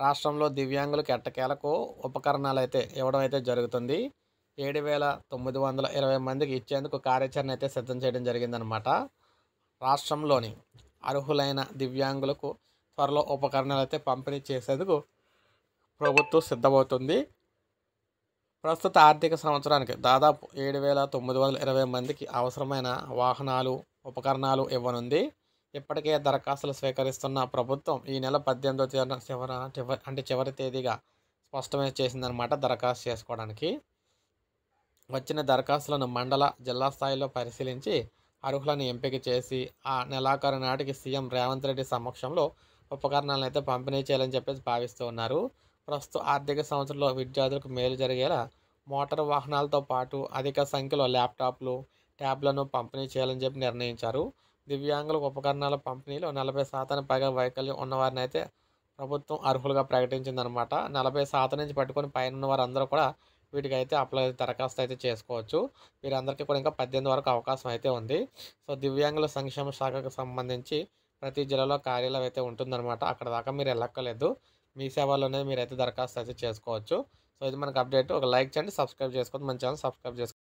రాష్ట్రంలో దివ్యాంగులకు ఎట్టకేలకు ఉపకరణాలైతే ఇవ్వడం అయితే జరుగుతుంది. 7,920 మందికి ఇచ్చేందుకు కార్యాచరణ అయితే సిద్ధం చేయడం జరిగిందనమాట. రాష్ట్రంలోని అర్హులైన దివ్యాంగులకు త్వరలో ఉపకరణాలైతే పంపిణీ చేసేందుకు ప్రభుత్వం సిద్ధమవుతుంది. ప్రస్తుత ఆర్థిక సంవత్సరానికి దాదాపు 7,920 మందికి అవసరమైన వాహనాలు, ఉపకరణాలు ఇవ్వనుంది. ఇప్పటికే దరఖాస్తులు స్వీకరిస్తున్న ప్రభుత్వం ఈ నెల 18వ తేదీన చివరి తేదీగా స్పష్టమే చేసిందనమాట దరఖాస్తు చేసుకోవడానికి. వచ్చిన దరఖాస్తులను మండల, జిల్లా స్థాయిలో పరిశీలించి అర్హులను ఎంపిక చేసి ఆ నెలాఖరు నాటికి సీఎం రేవంత్ రెడ్డి సమక్షంలో ఉపకరణాలను అయితే పంపిణీ చేయాలని చెప్పేసి భావిస్తూ ఉన్నారు. ప్రస్తుత ఆర్థిక సంవత్సరంలో విద్యార్థులకు మేలు జరిగేలా మోటారు వాహనాలతో పాటు అధిక సంఖ్యలో ల్యాప్టాప్లు, ట్యాబ్లను పంపిణీ చేయాలని చెప్పి నిర్ణయించారు. దివ్యాంగులకు ఉపకరణాల పంపిణీలో 40% పైగా వైకల్యం ఉన్నవారిని అయితే ప్రభుత్వం అర్హులుగా ప్రకటించిందనమాట. 40% నుంచి పట్టుకొని పైన ఉన్న వారందరూ కూడా వీటికైతే దరఖాస్తు అయితే చేసుకోవచ్చు. వీరందరికీ కూడా ఇంకా 18 వరకు అవకాశం అయితే ఉంది. సో దివ్యాంగుల సంక్షేమ శాఖకు సంబంధించి ప్రతి జిల్లాలో కార్యాలయం అయితే ఉంటుందన్నమాట. అక్కడ దాకా మీరు వెళ్ళక్కర్లేదు. మీ సేవలోనే మీరైతే దరఖాస్తు అయితే చేసుకోవచ్చు. సో ఇది మనకు అప్డేట్. ఒక లైక్ చేయండి, సబ్స్క్రైబ్ చేసుకోండి. మన ఛానల్ సబ్స్క్రైబ్ చేసుకోండి.